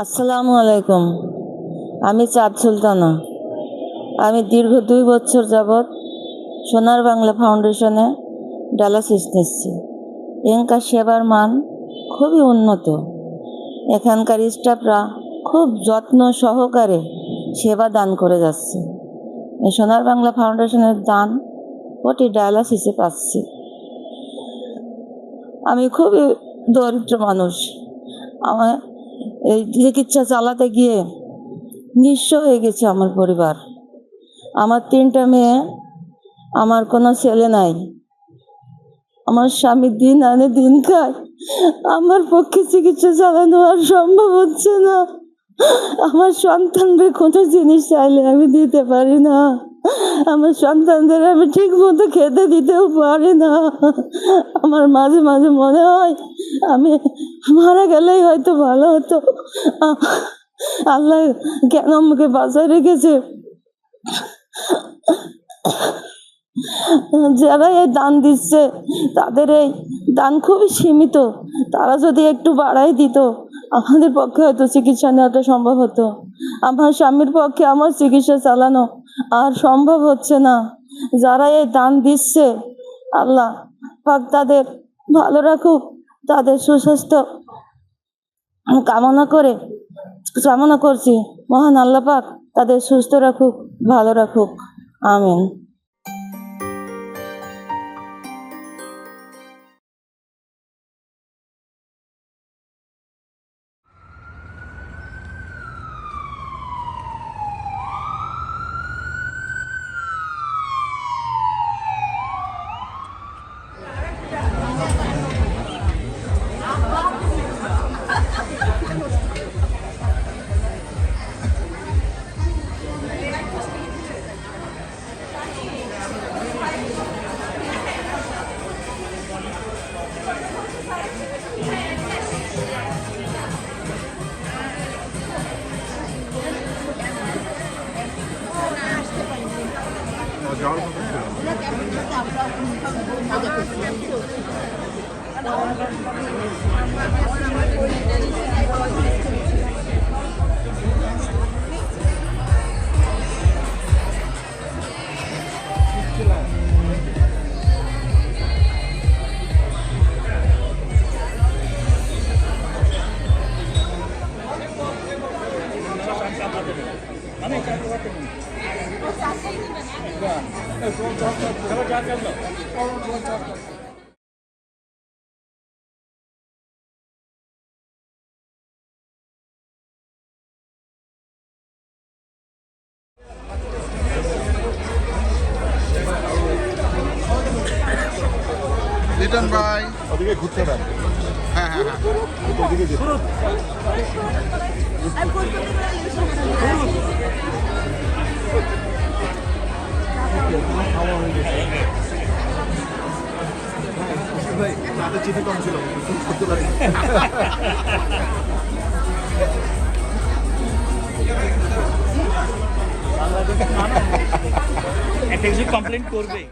আসসালামু আলাইকুম। আমি চাঁদ সুলতানা। আমি দীর্ঘ 2 বছর যাবৎ সোনার বাংলা ফাউন্ডেশনে ডায়ালাসিস নিচ্ছি। এখানকার সেবার মান খুবই উন্নত। এখানকার স্টাফরা খুব যত্ন সহকারে সেবা দান করে যাচ্ছে। এই সোনার বাংলা ফাউন্ডেশনের দান প্রতি ডায়ালাসিসে পাচ্ছি। আমি খুবই দরিদ্র মানুষ। আমার এই চিকিৎসা চালাতে গিয়ে নিঃস্ব হয়ে গেছে আমার পরিবার। আমার 3টা মেয়ে, আমার কোনো ছেলে নাই। আমার স্বামী দিন আনে দিন খায়। আমার পক্ষে চিকিৎসা চালানো আর সম্ভব হচ্ছে না। আমার সন্তানদের কোনো জিনিস চাইলে আমি দিতে পারি না। আমার সন্তানদের আমি ঠিক মতো খেতে দিতেও পারি না। আমার মাঝে মাঝে মনে হয় আমি মারা গেলেই হয়তো ভালো হতো। আল্লাহ কেন আমাকে বাঁচায় রেখেছে। যারা এই দান দিচ্ছে তাদের এই দান খুবই সীমিত। তারা যদি একটু বাড়াই দিত আমাদের পক্ষে হয়তো চিকিৎসা নেওয়াটা সম্ভব হতো। আমার স্বামীর পক্ষে আমার চিকিৎসা চালানো আর সম্ভব হচ্ছে না। যারা এই দান দিচ্ছে আল্লাহ পাক তাদের ভালো রাখুক, তাদের সুস্বাস্থ্য কামনা করছি। মহান আল্লাহ পাক তাদের সুস্থ রাখুক, ভালো রাখুক। আমিন। লিটন ভাই ওদিকে ঘুরতে দেন। হ্যাঁ হ্যাঁ হ্যাঁ ওদিকে যেতে। ভাই রাতে চিঠি কম ছিল করতে পারি। একটা কিছু কমপ্লেন করবে।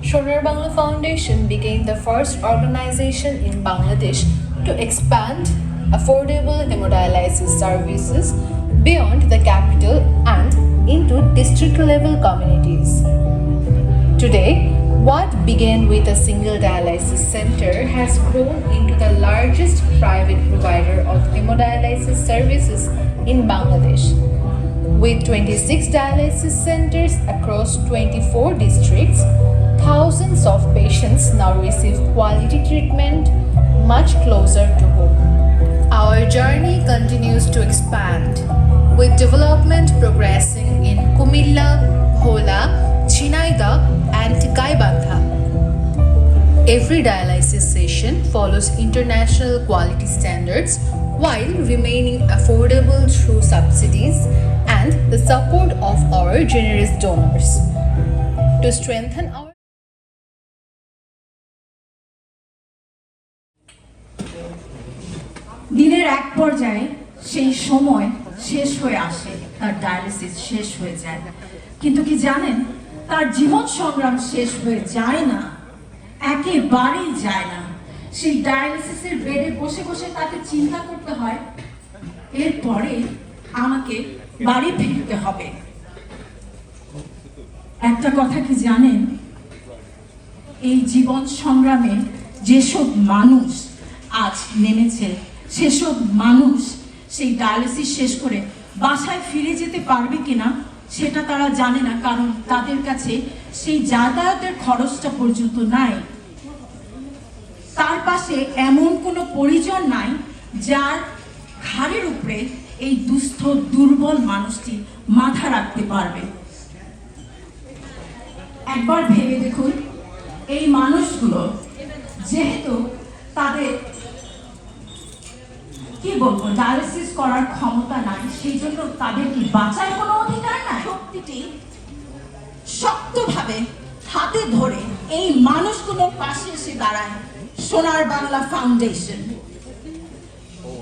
Sonar Bangla Foundation became the first organization in Bangladesh to expand affordable hemodialysis services beyond the capital and into district level communities. Today, what began with a single dialysis center has grown into the largest private provider of hemodialysis services in Bangladesh. With 26 dialysis centers across 24 districts, thousands of patients now receive quality treatment much closer to home. Our journey continues to expand, with development progressing in Kumilla, Bhola, Chinaida, Every dialysis session follows international quality standards while remaining affordable through subsidies and the support of our generous donors. To strengthen our দিনের এক পর্যায়ে সেই সময় শেষ হয়ে আসে, তার dialysis শেষ হয়ে যায়। কিন্তু কি জানেন, তার জীবন সংগ্রাম শেষ হয়ে যায় না, একেবারেই যায় না। সেই ডায়ালিসিসের বেডে বসে বসে তাকে চিন্তা করতে হয়, এরপরে আমাকে বাড়ি ফিরতে হবে। একটা কথা কি জানেন, এই জীবন সংগ্রামে যেসব মানুষ আজ নেমেছে, সেসব মানুষ সেই ডায়ালিসিস শেষ করে বাসায় ফিরে যেতে পারবে কিনা সেটা তারা জানে না, কারণ তাদের কাছে সেই যাতায়াতের খরচটা পর্যন্ত নাই। তার পাশে এমন কোনো পরিজন নাই যার ঘাড়ের উপরে এই দুস্থ দুর্বল মানুষটি মাথা রাখতে পারবে। একবার ভেবে দেখুন, এই মানুষগুলো যেহেতু তাদের কি বলবো ডায়ালিসিস করার ক্ষমতা নাই, সেই জন্য তাদের কি বাঁচার কোনো অধিকার নাই। শক্তিটি শক্তভাবে হাতে ধরে এই মানুষগুলোর পাশে এসে দাঁড়ায় সোনার বাংলা ফাউন্ডেশন।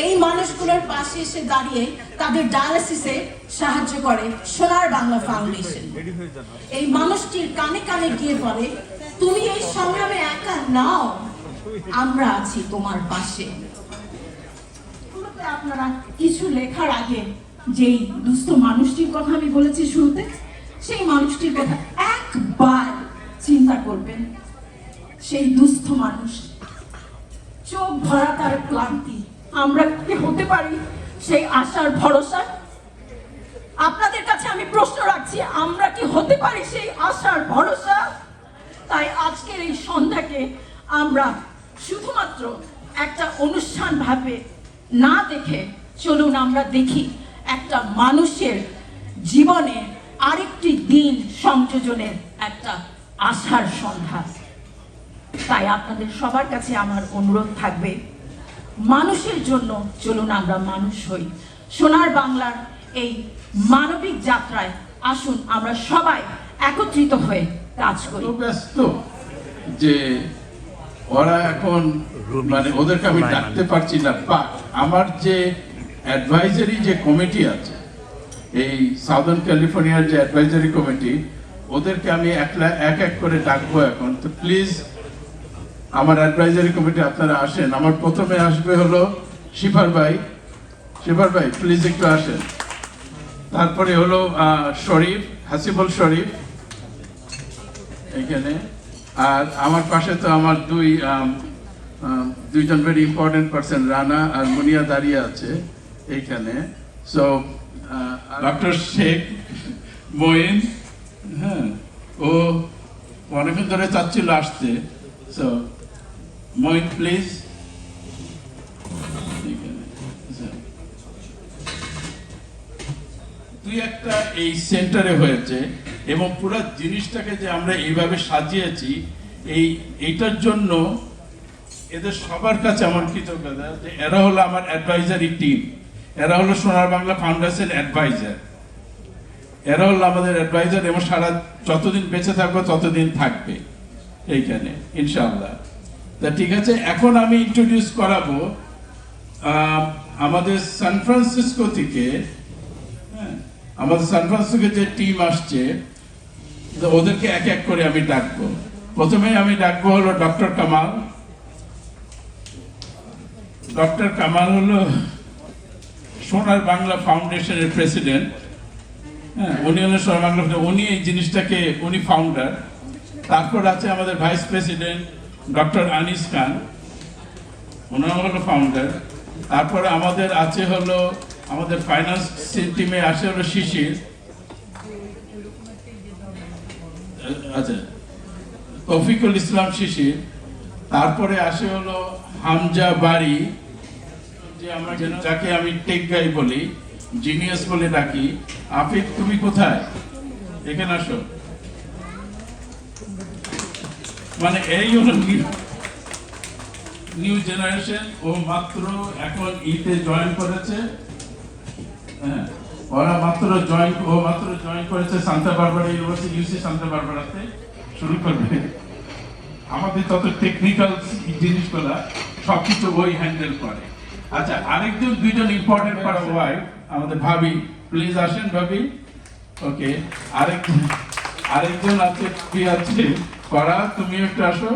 এই মানুষগুলোর পাশে এসে দাঁড়িয়ে তাদের ডায়ালিসিসে সাহায্য করে সোনার বাংলা ফাউন্ডেশন। এই মানুষটির কানে কানে গিয়ে বলে, তুমি এই সংগ্রামে একা নাও, আমরা আছি তোমার পাশে। আপনারা কিছু লেখার আগে যেই দুস্থ মানুষটির কথা আমি বলেছি শুরুতে, সেই মানুষটির কথা একবার চিন্তা করবেন। সেই দুস্থ মানুষ, চোখ ভরা তার ক্লান্তি, আমরা কি হতে পারি সেই আশার ভরসা? আপনাদের কাছে আমি প্রশ্ন রাখছি, আমরা কি হতে পারি সেই আশার ভরসা? তাই আজকের এই সন্ধ্যাকে আমরা শুধুমাত্র একটা অনুষ্ঠান ভাবে না দেখে চলুন আমরা দেখি একটা মানুষের জীবনে আরেকটি দিন সংযোজনের একটা আশার সন্ধ্যা। তাই আপনাদের সবার কাছে আমার অনুরোধ থাকবে, মানুষের জন্য চলুন আমরা মানুষ হই। সোনার বাংলার এই মানবিক যাত্রায় আসুন আমরা সবাই একত্রিত হয়ে কাজ করি। ব্যস্ত যে ওরা এখন মানে ওদেরকে আমি ডাকতে পারছি না, বাট আমার যে অ্যাডভাইজারি যে কমিটি আছে, এই সাউদার্ন ক্যালিফোর্নিয়ার যে অ্যাডভাইজারি কমিটি, ওদেরকে আমি এক এক করে ডাকবো এখন। তো প্লিজ আমার অ্যাডভাইজারি কমিটি আপনারা আসেন। আমার প্রথমে আসবে হলো শিফার ভাই, শিফার ভাই প্লিজ একটু আসেন। তারপরে হলো শরীফ, হাসিবুল শরীফ এইখানে। আর আমার পাশে তো আমার দুইজন ভেরি ইম্পর্টেন্ট পার্সন, রানা আর মুনিয়া দাঁড়িয়ে আছে এইখানে। সো ডক্টর শেখ মঈন, হ্যাঁ, ও অনেকদিন ধরে চাচ্ছিল আসতে। So Moin please. দুই একটা এই সেন্টারে হয়েছে এবং পুরো জিনিসটাকে যে আমরা এইভাবে সাজিয়েছি, এইটার জন্য এদের সবার কাছে আমার কৃতজ্ঞতা যে এরা হলো আমার অ্যাডভাইজারি টিম, এরা হলো সোনার বাংলা ফাউন্ডেশন অ্যাডভাইজার, এরা হলো আমাদের অ্যাডভাইজার এবং সারা যতদিন বেঁচে থাকবো ততদিন থাকবে এইখানে ইনশাআল্লাহ। তা ঠিক আছে, এখন আমি ইন্ট্রোডিউস করাবো আমাদের সান ফ্রান্সিসকো থেকে, আমাদের সান ফ্রান্সিসকো যে টিম আসছে ওদেরকে এক এক করে আমি ডাকবো। প্রথমে আমি ডাকবো হলো ডক্টর কামাল। ডক্টর কামাল হলো সোনার বাংলা ফাউন্ডেশনের প্রেসিডেন্ট। হ্যাঁ, উনি হলো সোনার বাংলা, উনি এই জিনিসটাকে উনি ফাউন্ডার। তারপর আছে আমাদের ভাইস প্রেসিডেন্ট ডক্টর আনিস খান, ওনারা হলো ফাউন্ডার। তারপরে আমাদের আছে হলো আমাদের ফাইন্যান্স টিমে আসে হলো শিশির, আচ্ছা তৌফিকুল ইসলাম শিশির। তারপরে আসে হলো হামজা বাড়ি, যে আমার যাকে আমি টেক গাই বলি, জিনিয়াস বলে ডাকি। আফিফ তুমি কোথায়, এখানে আসো। মানে এই হলো নিউ জেনারেশন, ও মাত্র এখন ইতে জয়েন করেছে। হ্যাঁ, ও মাত্র জয়েন করেছে সান্তা বারবারা ইউনিভার্সিটি, ইউসি সান্তা বারবারাতে শুরু করবে। আমাদের তত টেকনিক্যাল জিনিসগুলা সবকিছু ওই হ্যান্ডেল করে। আচ্ছা, দুইজন ইম্পর্টেন্ট পার্ট ওয়াইফ আমাদের ভাবি, প্লিজ আসেন ভাবি। ওকে, আরেকজন আছে, কি আছে করা, তুমি একটু আসো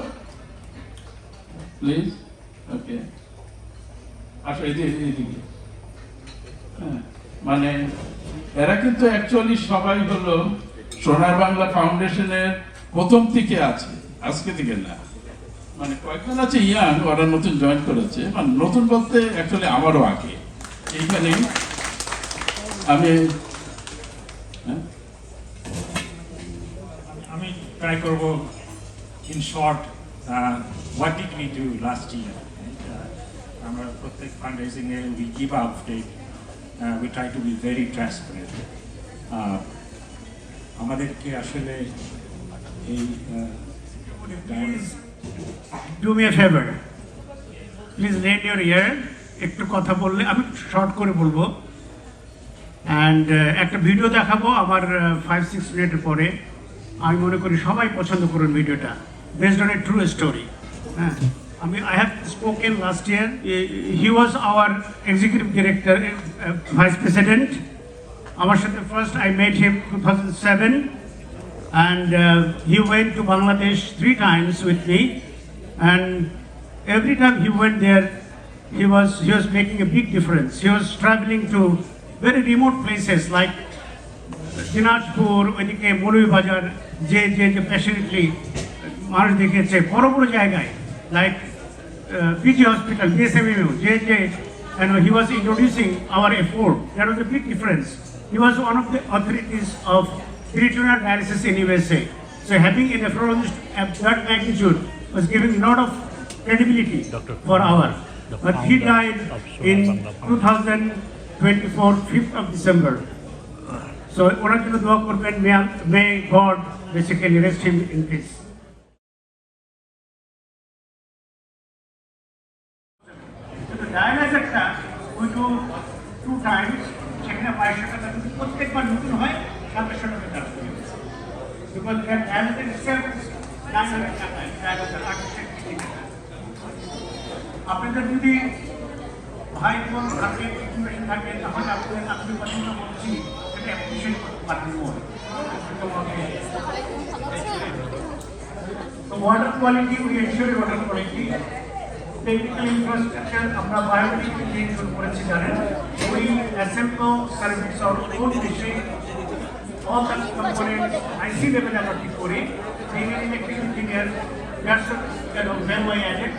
প্লিজ। ওকে, আসো এইদিকে। হ্যাঁ, মানে এরা কিন্তু অ্যাকচুয়ালি সবাই হলো সোনার বাংলা ফাউন্ডেশনের প্রথম থেকে আছে, আজকে থেকে না। মানে কয়েকজন আছে ইয়াং, ওরা নতুন জয়েন করেছে, মানে নতুন বলতে অ্যাকচুয়ালি আমারও আগে। এইখানে আমি আমি ট্রাই করব in short what did we do last year. আমরা প্রত্যেক ফান্ড রেজিং এ we give update, we try to be very transparent. আমাদেরকে আসলে এই do me a favour, please let your ear. একটু কথা বললে আমি শর্ট করে বলবো, অ্যান্ড একটা ভিডিও দেখাবো আমার 5-6 মিনিটের পরে। আমি মনে করি সবাই পছন্দ করুন ভিডিওটা, based on a true story. হ্যাঁ, I have spoken last year. He was our executive director, vice president. Our first I met him 2007, and he went to Bangladesh 3 times with me. And every time he went there, he was making a big difference. He was traveling to very remote places like Dinajpur, ওইদিকে মৌলভীবাজার, যে passionately মানুষ দেখেছে বড় বড় জায়গায়, like PG Hospital, BSMU, and he was introducing our effort. That was a big difference. He was one of the authorities of peritoneal dialysis in USA. So having a nephrologist of that magnitude was giving a lot of credibility for our. But he died in 2024, 5th of December. So ওনার জন্য দোয়া করবেন, may God basically rest him in peace. ডায়ালাইজারটা we do 2 times, সেখানে 2200 টাকা যদি প্রত্যেকবার নতুন হয় 2700 টাকা চার্জ করি, বিকজ ডায়ালাইজার itself is 900 টাকা ডায়ালাইজার আপনাদের যদি ভাই বোন থাকে, ইনফরমেশন থাকে, তাহলে আপনাদের আপনি কথাটা বলছি সেটা অ্যাপ্রিসিয়েট করতে পারবেন। তো water quality, we ensure water quality. Technical infrastructure আমরা বায়োমেট্রিক দিয়ে শুরু করেছি, জানেন। We assemble service or own machine, all the components IC লেভেলে আমরা ঠিক করি। Electric engineer, that's value added.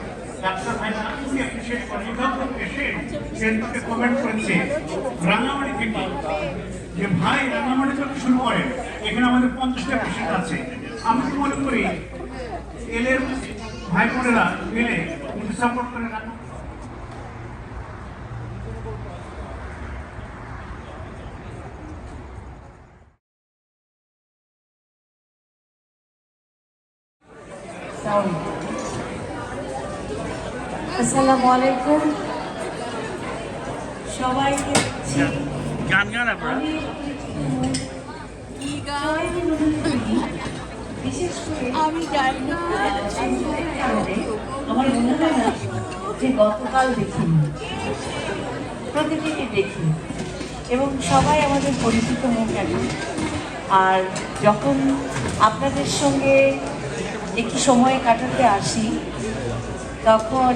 Doctor ভাইরা খুবই অ্যাপ্রিসিয়েট করি। যখন পেশেন্ট সেন্টারকে কমেন্ট করেছে রাঙামাটি থেকে, যে ভাই রাঙামাটি থেকে শুরু করেন, এখানে আমাদের 50টা পেশেন্ট আছে। আমি তো মনে করি এলের ভাই বোনেরা মিলে কিন্তু সাপোর্ট করে রাখুন। আসসালামু আলাইকুম সবাইকে। গান গান আমরা বিশেষ করে আমি জানি না, আমার মনে হয় না যে গতকাল দেখিনি, প্রতিদিনই দেখি এবং সবাই আমাদের পরিচিত মুখ এখন। আর যখন আপনাদের সঙ্গে একটু সময় কাটাতে আসি তখন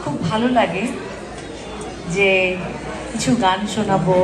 খুব ভালো লাগে যে কিছু গান শোনাবো।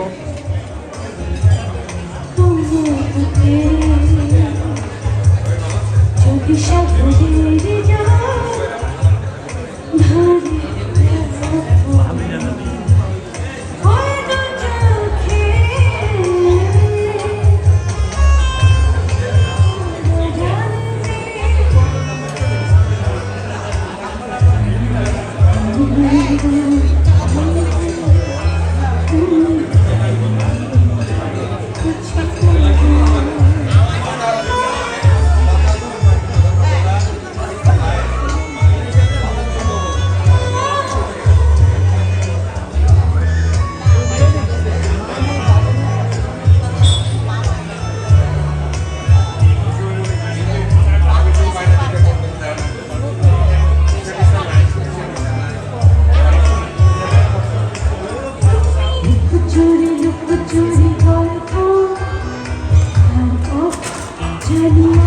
জানিয়া